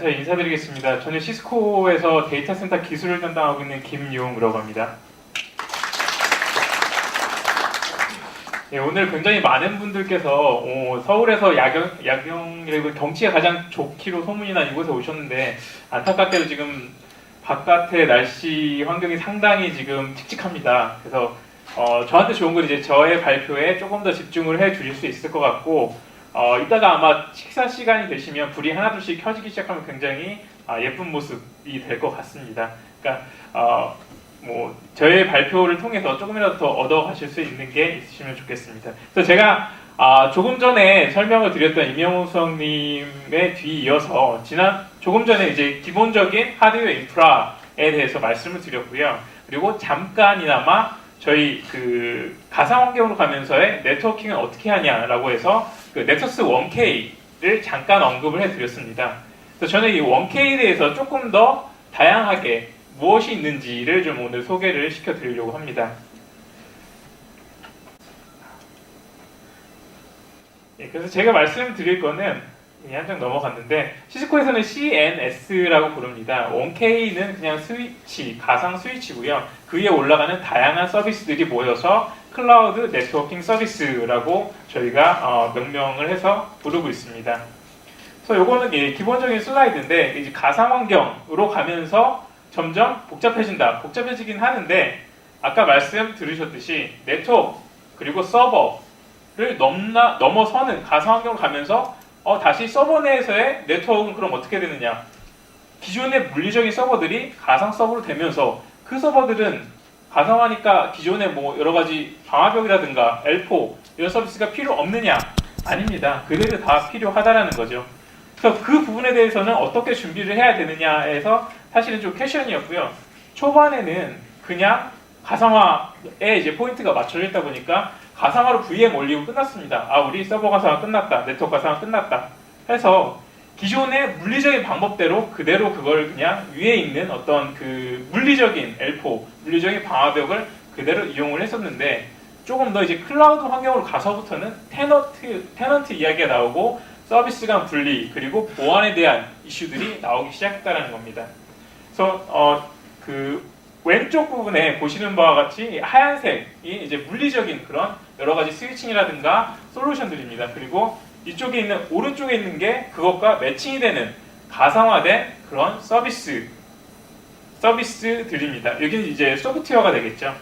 안녕하세요. 인사드리겠습니다. 저는 시스코에서 데이터 센터 기술을 담당하고 있는 김용우라고 합니다. 예, 오늘 굉장히 많은 분들께서 서울에서 야경이라고 경치가 가장 좋기로 소문이 난 이곳에 오셨는데 안타깝게도 지금 바깥의 날씨 환경이 상당히 지금 칙칙합니다. 그래서 저한테 좋은 건 이제 저의 발표에 조금 더 집중을 해 주실 수 있을 것 같고 이따가 아마 식사 시간이 되시면 불이 하나둘씩 켜지기 시작하면 굉장히 예쁜 모습이 될 것 같습니다. 그러니까 뭐 저의 발표를 통해서 조금이라도 더 얻어가실 수 있는 게 있으시면 좋겠습니다. 그래서 제가 조금 전에 설명을 드렸던 임영우 수석님의 뒤이어서 조금 전에 이제 기본적인 하드웨어 인프라에 대해서 말씀을 드렸고요. 그리고 잠깐이나마 저희 그 가상 환경으로 가면서의 네트워킹을 어떻게 하냐라고 해서 그 넥서스 1K를 잠깐 언급을 해드렸습니다. 그래서 저는 이 1K에 대해서 조금 더 다양하게 무엇이 있는지를 좀 오늘 소개를 시켜드리려고 합니다. 예, 그래서 제가 말씀드릴 거는 한 장 넘어갔는데 시스코에서는 CNS라고 부릅니다. 1K는 그냥 스위치, 가상 스위치고요. 그 위에 올라가는 다양한 서비스들이 모여서 클라우드 네트워킹 서비스라고 저희가 명명을 해서 부르고 있습니다. 그래서 이거는 기본적인 슬라이드인데 이제 가상 환경으로 가면서 점점 복잡해지긴 하는데 아까 말씀 들으셨듯이 네트워크 그리고 서버를 넘어서는 가상 환경으로 가면서 다시 서버 내에서의 네트워크는 그럼 어떻게 되느냐? 기존의 물리적인 서버들이 가상 서버로 되면서 그 서버들은 가상화니까 기존의 뭐 여러 가지 방화벽이라든가 L4 이런 서비스가 필요 없느냐? 아닙니다. 그대로 다 필요하다라는 거죠. 그래서 그 부분에 대해서는 어떻게 준비를 해야 되느냐에서 사실은 좀 퀘션이었고요. 초반에는 그냥 가상화에 이제 포인트가 맞춰져 있다 보니까 가상화로 VM 올리고 끝났습니다. 우리 서버 가상화 끝났다. 네트워크 가상화 끝났다. 해서 기존의 물리적인 방법대로 그대로 그걸 그냥 위에 있는 어떤 그 물리적인 L4, 물리적인 방화벽을 그대로 이용을 했었는데 조금 더 이제 클라우드 환경으로 가서부터는 테넌트 이야기가 나오고 서비스 간 분리 그리고 보안에 대한 이슈들이 나오기 시작했다는 겁니다. 그래서 그 왼쪽 부분에 보시는 바와 같이 하얀색이 이제 물리적인 그런 여러 가지 스위칭이라든가 솔루션들입니다. 그리고 이쪽에 있는 오른쪽에 있는 게 그것과 매칭이 되는 가상화된 그런 서비스들입니다. 여기는 이제 소프트웨어가 되겠죠.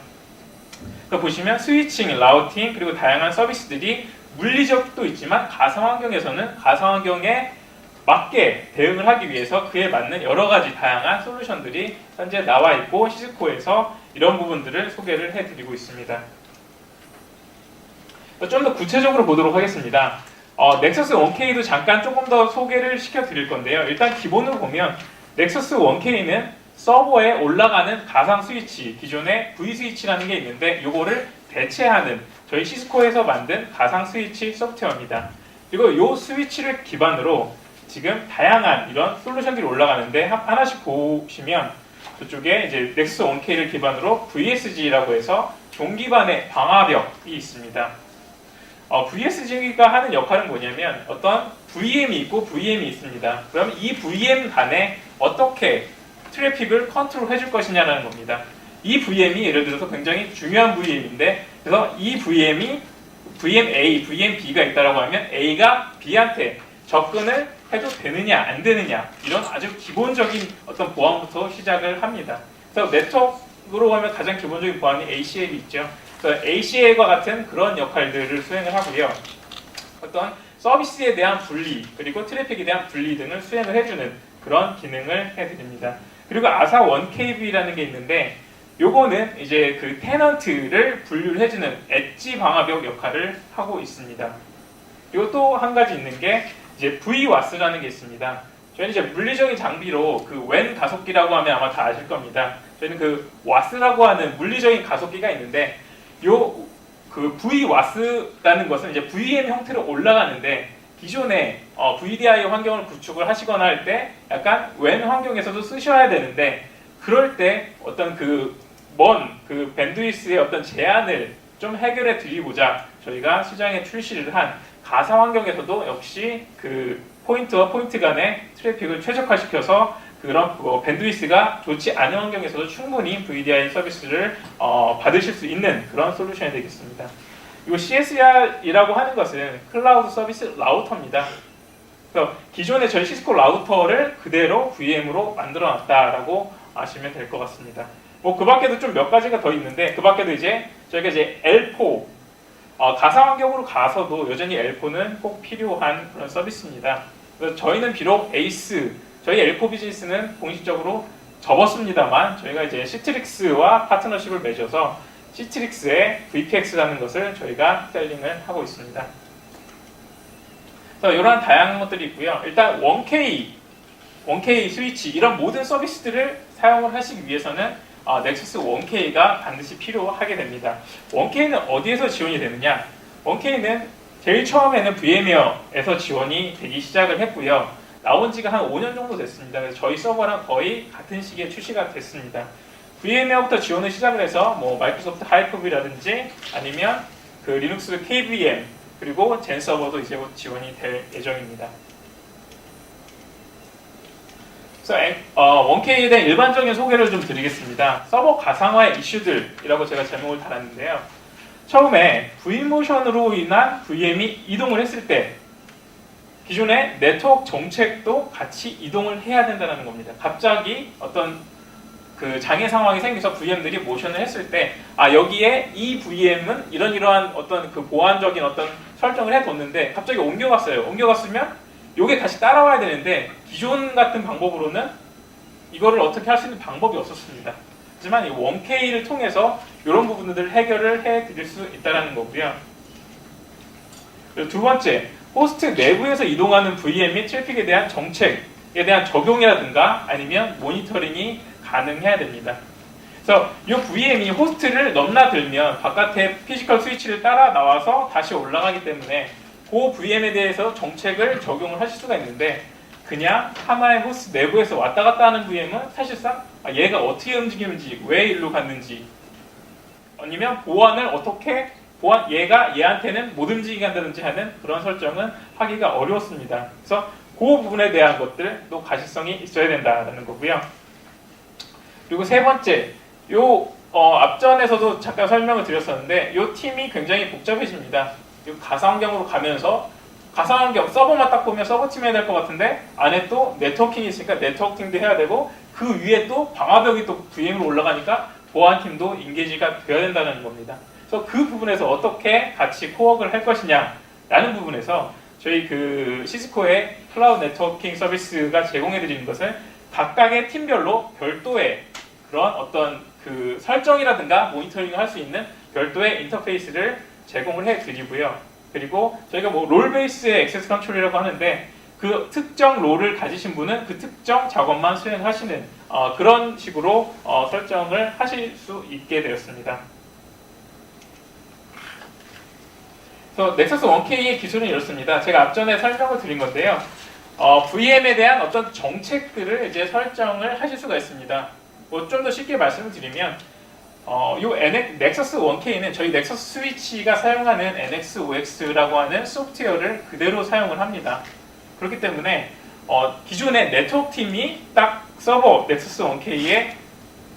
그러니까 보시면 스위칭, 라우팅 그리고 다양한 서비스들이 물리적도 있지만 가상 환경에서는 가상 환경에 맞게 대응을 하기 위해서 그에 맞는 여러 가지 다양한 솔루션들이 현재 나와 있고 시스코에서 이런 부분들을 소개를 해드리고 있습니다. 좀 더 구체적으로 보도록 하겠습니다. 넥서스 1K도 잠깐 조금 더 소개를 시켜드릴 건데요. 일단 기본으로 보면 넥서스 1K는 서버에 올라가는 가상 스위치, 기존의 V 스위치라는 게 있는데 이거를 대체하는 저희 시스코에서 만든 가상 스위치 소프트웨어입니다. 그리고 이 스위치를 기반으로 지금 다양한 이런 솔루션들이 올라가는데 하나씩 보시면 저쪽에 이제 넥서스 1K를 기반으로 VSG라고 해서 종기반의 방화벽이 있습니다. VSG가 하는 역할은 뭐냐면 어떤 VM이 있고 VM이 있습니다. 그럼 이 VM 간에 어떻게 트래픽을 컨트롤 해줄 것이냐라는 겁니다. 이 VM이 예를 들어서 굉장히 중요한 VM인데 그래서 이 VM이 VM A, VM B가 있다라고 하면 A가 B한테 접근을 해도 되느냐 안 되느냐 이런 아주 기본적인 어떤 보안부터 시작을 합니다. 그래서 네트워크로 가면 가장 기본적인 보안이 ACL이 있죠. 그래서 ACL과 같은 그런 역할들을 수행을 하고요. 어떤 서비스에 대한 분리 그리고 트래픽에 대한 분리 등을 수행을 해주는 그런 기능을 해드립니다. 그리고 아사 1KV라는 게 있는데 요거는 이제 그 테넌트를 분류를 해주는 엣지 방화벽 역할을 하고 있습니다. 그리고 또 한 가지 있는 게 이제 VWAS라는 게 있습니다. 저희는 이제 물리적인 장비로 그 WAN 가속기라고 하면 아마 다 아실 겁니다. 저희는 그 WAS라고 하는 물리적인 가속기가 있는데 그 VWAS라는 것은 이제 VM 형태로 올라가는데 기존에 VDI 환경을 구축을 하시거나 할 때 약간 WAN 환경에서도 쓰셔야 되는데 그럴 때 어떤 그 밴드위스의 어떤 제한을 좀 해결해 드리고자 저희가 시장에 출시를 한 가상 환경에서도 역시 그 포인트와 포인트 간의 트래픽을 최적화시켜서 그런 밴드위스가 좋지 않은 환경에서도 충분히 VDI 서비스를 받으실 수 있는 그런 솔루션이 되겠습니다. 이 CSR이라고 하는 것은 클라우드 서비스 라우터입니다. 그래서 기존의 저희 시스코 라우터를 그대로 VM으로 만들어놨다라고 아시면 될 것 같습니다. 뭐 그 밖에도 좀 몇 가지가 더 있는데 그 밖에도 이제 저희가 이제 L4 가상 환경으로 가서도 여전히 L4는 꼭 필요한 그런 서비스입니다. 그래서 저희는 비록 에이스 저희 L4 비즈니스는 공식적으로 접었습니다만 저희가 이제 시트릭스와 파트너십을 맺어서 시트릭스의 VPX라는 것을 저희가 셀링을 하고 있습니다. 그래서 이러한 다양한 것들이 있고요. 일단 1K 스위치 이런 모든 서비스들을 사용을 하시기 위해서는 넥서스 1K가 반드시 필요하게 됩니다. 1K는 어디에서 지원이 되느냐? 1K는 제일 처음에는 VMware에서 지원이 되기 시작을 했고요. 나온 지가 한 5년 정도 됐습니다. 그래서 저희 서버랑 거의 같은 시기에 출시가 됐습니다. VMware부터 지원을 시작을 해서 뭐 마이크로소프트 하이퍼브라든지 아니면 그 리눅스 KVM 그리고 젠 서버도 이제 곧 지원이 될 예정입니다. 그래서 1K에 대한 일반적인 소개를 좀 드리겠습니다. 서버 가상화의 이슈들이라고 제가 제목을 달았는데요. 처음에 V모션으로 인한 VM이 이동을 했을 때 기존의 네트워크 정책도 같이 이동을 해야 된다는 겁니다. 갑자기 어떤 그 장애 상황이 생겨서 VM들이 모션을 했을 때 여기에 이 VM은 이러한 어떤 그 보안적인 어떤 설정을 해뒀는데 갑자기 옮겨갔어요. 옮겨갔으면 이게 다시 따라와야 되는데 기존 같은 방법으로는 이거를 어떻게 할 수 있는 방법이 없었습니다. 하지만 이 1K를 통해서 이런 부분들을 해결을 해드릴 수 있다는 거고요. 그리고 두 번째, 호스트 내부에서 이동하는 VM 및 트래픽에 대한 정책에 대한 적용이라든가 아니면 모니터링이 가능해야 됩니다. 그래서 이 VM이 호스트를 넘나들면 바깥에 피지컬 스위치를 따라 나와서 다시 올라가기 때문에 그 VM에 대해서 정책을 적용을 하실 수가 있는데 그냥 하나의 호스트 내부에서 왔다 갔다 하는 VM은 사실상 얘가 어떻게 움직이는지 왜 일로 갔는지 아니면 보안을 어떻게 얘가 얘한테는 못 움직이게 한다든지 하는 그런 설정은 하기가 어려웠습니다. 그래서 그 부분에 대한 것들도 가시성이 있어야 된다는 거고요. 그리고 세 번째, 앞전에서도 잠깐 설명을 드렸었는데 이 팀이 굉장히 복잡해집니다. 가상환경으로 가면서 가상환경 서버만 딱 보면 서버팀 해야 될 것 같은데 안에 또 네트워킹이 있으니까 네트워킹도 해야 되고 그 위에 또 방화벽이 또 VM으로 올라가니까 보안팀도 인게이지가 되어야 된다는 겁니다. 그래서 그 부분에서 어떻게 같이 코워크를 할 것이냐라는 부분에서 저희 그 시스코의 클라우드 네트워킹 서비스가 제공해 드리는 것은 각각의 팀별로 별도의 그런 어떤 그 설정이라든가 모니터링을 할 수 있는 별도의 인터페이스를 제공을 해 드리고요. 그리고 저희가 뭐 롤 베이스의 액세스 컨트롤이라고 하는데 그 특정 롤을 가지신 분은 그 특정 작업만 수행하시는 그런 식으로 설정을 하실 수 있게 되었습니다. 그래서 넥서스 1K의 기술은 이렇습니다. 제가 앞전에 설명을 드린 건데요. VM에 대한 어떤 정책들을 이제 설정을 하실 수가 있습니다. 뭐 좀 더 쉽게 말씀을 드리면 넥서스 1K는 저희 넥서스 스위치가 사용하는 NX5X라고 하는 소프트웨어를 그대로 사용을 합니다. 그렇기 때문에 기존의 네트워크 팀이 딱 서버 넥서스 1K의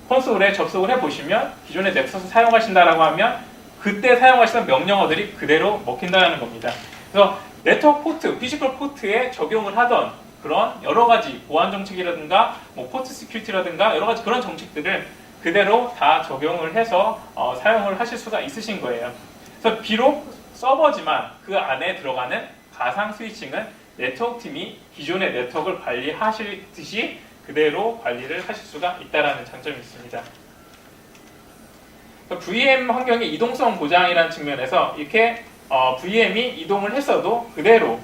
콘솔에 접속을 해보시면 기존의 넥서스 사용하신다라고 하면 그때 사용하시던 명령어들이 그대로 먹힌다는 겁니다. 그래서 네트워크 포트, 피지컬 포트에 적용을 하던 그런 여러 가지 보안 정책이라든가 뭐 포트 시큐리티라든가 여러 가지 그런 정책들을 그대로 다 적용을 해서 사용을 하실 수가 있으신 거예요. 그래서 비록 서버지만 그 안에 들어가는 가상 스위칭은 네트워크 팀이 기존의 네트워크를 관리하시듯이 그대로 관리를 하실 수가 있다는 장점이 있습니다. VM 환경의 이동성 보장이라는 측면에서 이렇게 VM이 이동을 했어도 그대로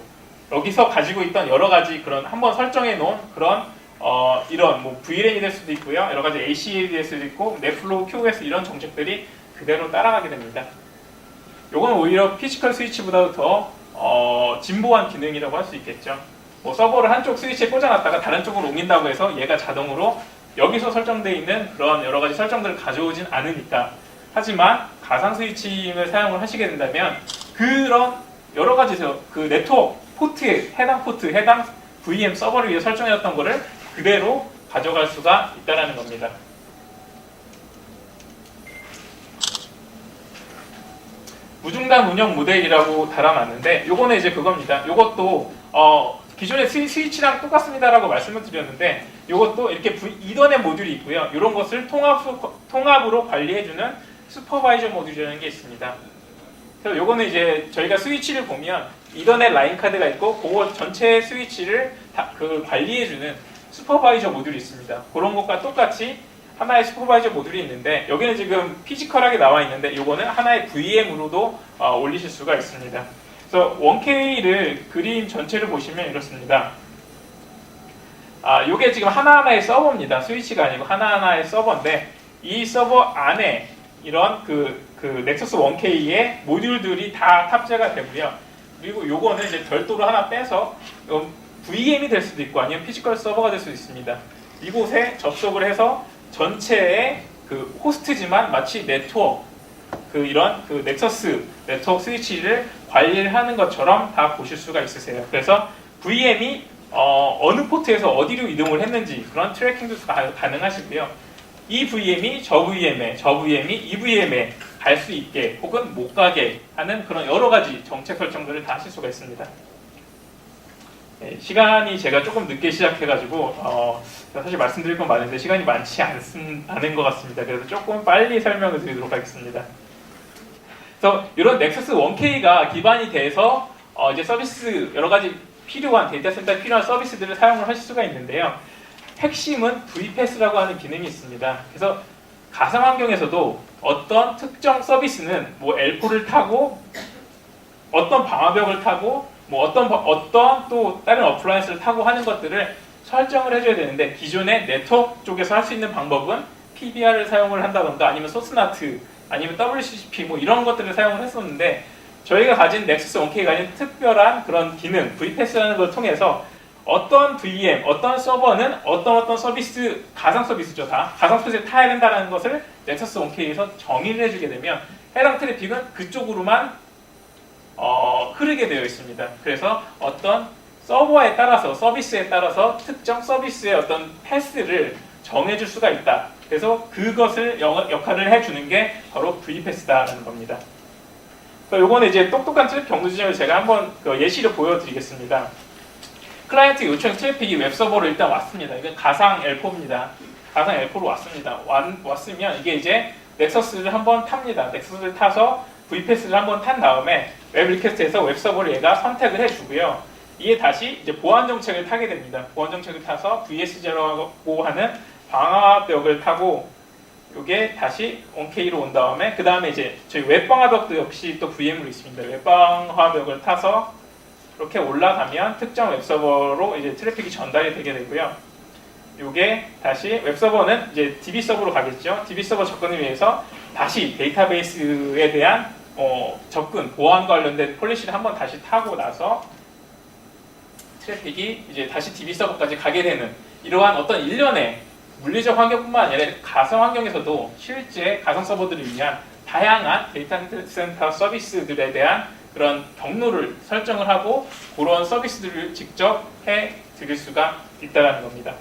여기서 가지고 있던 여러 가지 그런 한번 설정해 놓은 그런 이런 뭐 VLAN이 될 수도 있고요. 여러 가지 ACL이 될 수도 있고 넷플로우, QoS 이런 정책들이 그대로 따라가게 됩니다. 요건 오히려 피지컬 스위치보다도 더 진보한 기능이라고 할 수 있겠죠. 뭐 서버를 한쪽 스위치에 꽂아놨다가 다른 쪽으로 옮긴다고 해서 얘가 자동으로 여기서 설정되어 있는 그런 여러 가지 설정들을 가져오진 않으니까. 하지만 가상 스위칭을 사용을 하시게 된다면 그런 여러 가지 그 네트워크 포트에 해당 포트, 해당 VM 서버를 위해 설정해놨던 거를 그대로 가져갈 수가 있다는 겁니다. 무중단 운영 모델이라고 달아놨는데 요거는 이제 그겁니다. 요것도 기존의 스위치랑 똑같습니다라고 말씀을 드렸는데 요것도 이렇게 이더넷 모듈이 있고요. 이런 것을 통합으로 관리해주는 슈퍼바이저 모듈이라는 게 있습니다. 그래서 요거는 이제 저희가 스위치를 보면 이더넷 라인 카드가 있고 그거 전체 스위치를 관리해주는 슈퍼바이저 모듈이 있습니다. 그런 것과 똑같이 하나의 슈퍼바이저 모듈이 있는데 여기는 지금 피지컬하게 나와 있는데 요거는 하나의 VM으로도 올리실 수가 있습니다. 그래서 1K를 그림 전체를 보시면 이렇습니다. 요게 지금 하나하나의 서버입니다. 스위치가 아니고 하나하나의 서버인데 이 서버 안에 이런 그 넥서스 1K의 모듈들이 다 탑재가 되고요. 그리고 요거는 이제 별도로 하나 빼서 VM이 될 수도 있고 아니면 피지컬 서버가 될 수도 있습니다. 이곳에 접속을 해서 전체의 그 호스트지만 마치 네트워크 이런 넥서스 네트워크 스위치를 관리를 하는 것처럼 다 보실 수가 있으세요. 그래서 VM이 어느 포트에서 어디로 이동을 했는지 그런 트래킹도 가능하시고요. 이 VM이 저 VM이 이 VM에 갈 수 있게 혹은 못 가게 하는 그런 여러 가지 정책 설정들을 다 하실 수가 있습니다. 네, 시간이 제가 조금 늦게 시작해가지고 사실 말씀드릴 건 많은데 시간이 많지 않은 것 같습니다. 그래서 조금 빨리 설명을 드리도록 하겠습니다. 그래서 이런 넥서스 1K가 기반이 돼서 이제 서비스 여러 가지 필요한 데이터 센터에 필요한 서비스들을 사용을 하실 수가 있는데요. 핵심은 VPAS라고 하는 기능이 있습니다. 그래서 가상 환경에서도 어떤 특정 서비스는 뭐 L4를 타고 어떤 방화벽을 타고 뭐 어떤 또 다른 어플라이언스를 타고 하는 것들을 설정을 해줘야 되는데 기존의 네트워크 쪽에서 할 수 있는 방법은 PBR을 사용을 한다던가 아니면 소스나트 아니면 WCCP 뭐 이런 것들을 사용을 했었는데 저희가 가진 넥서스 1K가 가진 특별한 그런 기능 VPAS라는 걸 통해서 어떤 VM, 어떤 서버는 어떤 서비스, 가상 서비스죠 다 가상 서비스에 타야 된다는 것을 넥서스 1K에서 정의를 해주게 되면 해당 트래픽은 그쪽으로만 흐르게 되어 있습니다. 그래서 어떤 서버에 따라서 서비스에 따라서 특정 서비스의 어떤 패스를 정해줄 수가 있다. 그래서 그것을 역할을 해주는 게 바로 VPAS다라는 겁니다. 요거는 이제 똑똑한 트래픽 경로 지점을 제가 한번 예시로 보여드리겠습니다. 클라이언트 요청 트래픽이 웹서버로 일단 왔습니다. 이건 가상 L4입니다. 가상 L4로 왔습니다. 왔으면 이게 이제 넥서스를 한번 탑니다. 넥서스를 타서 VPAS를 한번 탄 다음에 웹 리퀘스트에서 웹서버를 얘가 선택을 해주고요. 이에 다시 이제 보안 정책을 타게 됩니다. 보안 정책을 타서 VS0라고 하는 방화벽을 타고 이게 다시 1K로 온 다음에 그 다음에 이제 저희 웹방화벽도 역시 또 VM으로 있습니다. 웹방화벽을 타서 이렇게 올라가면 특정 웹서버로 이제 트래픽이 전달이 되게 되고요. 이게 다시 웹서버는 이제 DB 서버로 가겠죠. DB 서버 접근을 위해서 다시 데이터베이스에 대한 접근, 보안 관련된 폴리시를 한번 다시 타고 나서 트래픽이 이제 다시 DB 서버까지 가게 되는 이러한 어떤 일련의 물리적 환경뿐만 아니라 가상 환경에서도 실제 가상 서버들을 위한 다양한 데이터 센터 서비스들에 대한 그런 경로를 설정을 하고 그런 서비스들을 직접 해 드릴 수가 있다는 겁니다.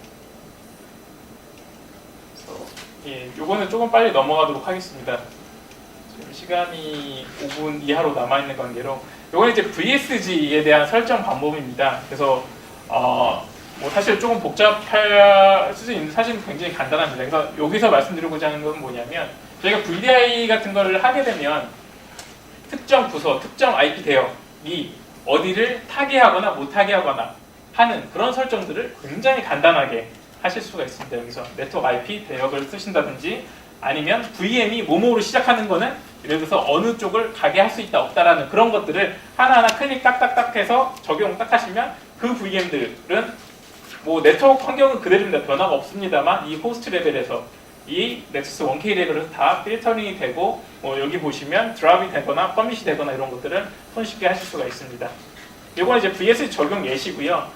요거는 조금 빨리 넘어가도록 하겠습니다. 지금 시간이 5분 이하로 남아있는 관계로 요거는 이제 VSG에 대한 설정 방법입니다. 그래서 뭐 사실 조금 복잡할 수도 있는데 사실은 굉장히 간단합니다. 그래서 여기서 말씀드리고자 하는 건 뭐냐면 저희가 VDI 같은 거를 하게 되면 특정 부서, 특정 IP 대역이 어디를 타개하거나 못 타개하거나 하는 그런 설정들을 굉장히 간단하게 하실 수가 있습니다. 여기서 네트워크 IP 대역을 쓰신다든지 아니면 VM이 뭐뭐로 시작하는 거는 예를 들어서 어느 쪽을 가게 할 수 있다 없다라는 그런 것들을 하나하나 클릭 딱딱딱 해서 적용 딱 하시면 그 VM들은 뭐 네트워크 환경은 그대로입니다. 변화가 없습니다만 이 호스트 레벨에서 이 넥서스 1K 레벨에서 다 필터링이 되고 뭐 여기 보시면 드랍이 되거나 커밋이 되거나 이런 것들은 손쉽게 하실 수가 있습니다. 이건 이제 VS 적용 예시고요.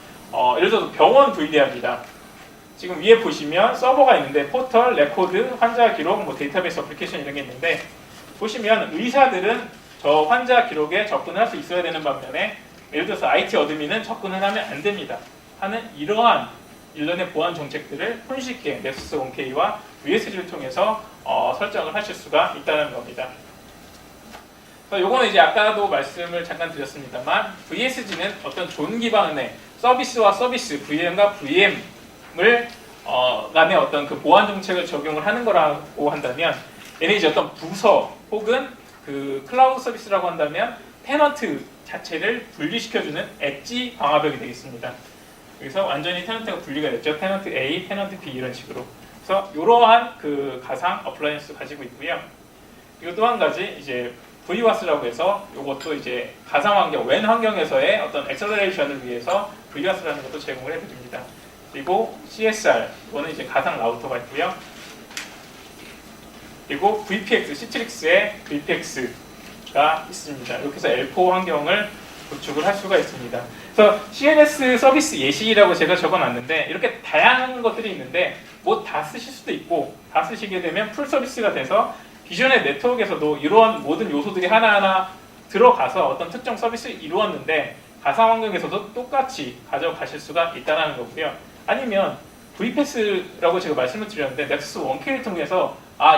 예를 들어서 병원 VDI입니다. 지금 위에 보시면 서버가 있는데 포털, 레코드, 환자 기록, 뭐 데이터베이스 어플리케이션 이런 게 있는데 보시면 의사들은 저 환자 기록에 접근을 할 수 있어야 되는 반면에 예를 들어서 IT 어드민은 접근을 하면 안 됩니다. 하는 이러한 일련의 보안 정책들을 손쉽게 넥서스 1K와 VSG를 통해서 설정을 하실 수가 있다는 겁니다. 요거는 이제 아까도 말씀을 잠깐 드렸습니다만 VSG는 어떤 존 기반의 서비스와 서비스, VM과 VM을 간의 어떤 그 보안 정책을 적용을 하는 거라고 한다면, 얘는 이제 어떤 부서 혹은 그 클라우드 서비스라고 한다면 테넌트 자체를 분리시켜주는 엣지 방화벽이 되겠습니다. 여기서 완전히 테넌트가 분리가 됐죠. 테넌트 A, 테넌트 B 이런 식으로. 그래서 이러한 그 가상 어플라이언스 가지고 있고요. 그리고 또 한 가지 이제 VWAS라고 해서 이것도 이제 가상 환경, 웬 환경에서의 어떤 액셀러레이션을 위해서 VWAS라는 것도 제공을 해드립니다. 그리고 CSR, 이거는 이제 가상 라우터가 있고요. 그리고 VPX, 시트릭스의 VPX가 있습니다. 이렇게 해서 L4 환경을 구축을 할 수가 있습니다. 그래서 CNS 서비스 예시라고 제가 적어놨는데 이렇게 다양한 것들이 있는데 뭐 다 쓰실 수도 있고, 다 쓰시게 되면 풀 서비스가 돼서 기존의 네트워크에서도 이러한 모든 요소들이 하나하나 들어가서 어떤 특정 서비스를 이루었는데 가상 환경에서도 똑같이 가져가실 수가 있다는 거고요. 아니면 VPS라고 제가 말씀을 드렸는데 넥서스 1K를 통해서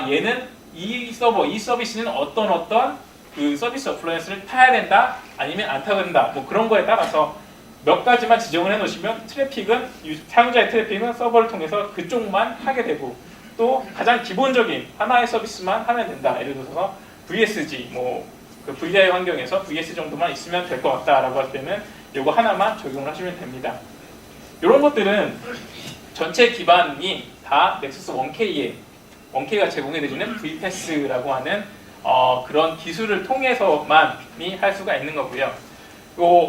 얘는 이 서버, 이 서비스는 어떤 그 서비스 어플라이언스를 타야 된다, 아니면 안 타야 된다, 뭐 그런 거에 따라서 몇 가지만 지정을 해 놓으시면 트래픽은, 사용자의 트래픽은 서버를 통해서 그쪽만 하게 되고, 또 가장 기본적인 하나의 서비스만 하면 된다. 예를 들어서 VSG, 그 VDI 환경에서 VS 정도만 있으면 될 것 같다라고 할 때는 이거 하나만 적용을 하시면 됩니다. 이런 것들은 전체 기반이 다 넥서스 1K가 제공해드리는 VPS라고 하는 그런 기술을 통해서만이 할 수가 있는 거고요.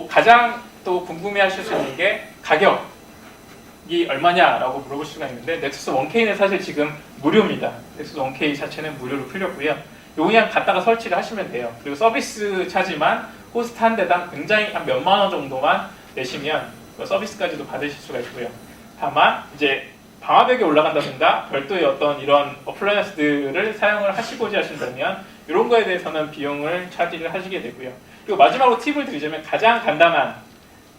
가장 또 궁금해하실 수 있는 게 가격이 얼마냐라고 물어볼 수가 있는데, 넥서스 1K는 사실 지금 무료입니다. 넥서스 1K 자체는 무료로 풀렸고요. 요거 그냥 갖다가 설치를 하시면 돼요. 그리고 서비스 차지만 호스트 한 대당 굉장히 한 몇만 원 정도만 내시면 서비스까지도 받으실 수가 있고요. 다만 이제 방화벽에 올라간다든가 별도의 어떤 이런 어플라이언스들을 사용을 하시고자 하신다면 이런 거에 대해서는 비용을 차지를 하시게 되고요. 그리고 마지막으로 팁을 드리자면 가장 간단한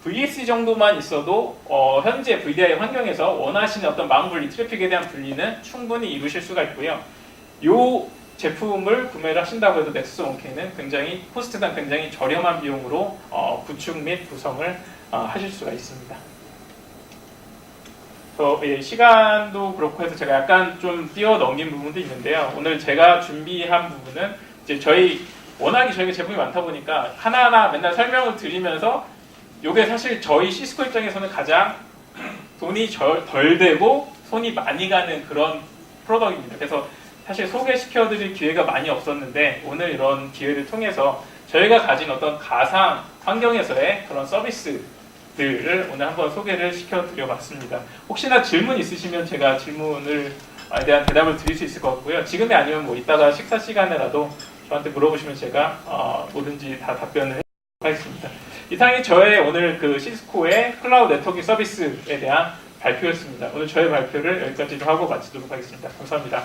VS 정도만 있어도 현재 VDI 환경에서 원하시는 어떤 망 분리, 트래픽에 대한 분리는 충분히 이루실 수가 있고요. 이 제품을 구매를 하신다고 해도 넥서스 1K는 굉장히 코스트당 굉장히 저렴한 비용으로 구축 및 구성을 하실 수가 있습니다. 시간도 그렇고 해서 제가 약간 좀 뛰어넘긴 부분도 있는데요. 오늘 제가 준비한 부분은 이제 워낙에 저희가 제품이 많다 보니까 하나하나 맨날 설명을 드리면서 이게 사실 저희 시스코 입장에서는 가장 돈이 덜 되고 손이 많이 가는 그런 프로덕트입니다. 그래서 사실 소개시켜드릴 기회가 많이 없었는데 오늘 이런 기회를 통해서 저희가 가진 어떤 가상 환경에서의 그런 서비스들을 오늘 한번 소개를 시켜드려봤습니다. 혹시나 질문 있으시면 제가 질문에 대한 대답을 드릴 수 있을 것 같고요. 지금이 아니면 뭐 이따가 식사 시간에라도 저한테 물어보시면 제가 뭐든지 다 답변을 하겠습니다. 이상이 저의 오늘 그 시스코의 클라우드 네트워킹 서비스에 대한 발표였습니다. 오늘 저의 발표를 여기까지 하고 마치도록 하겠습니다. 감사합니다.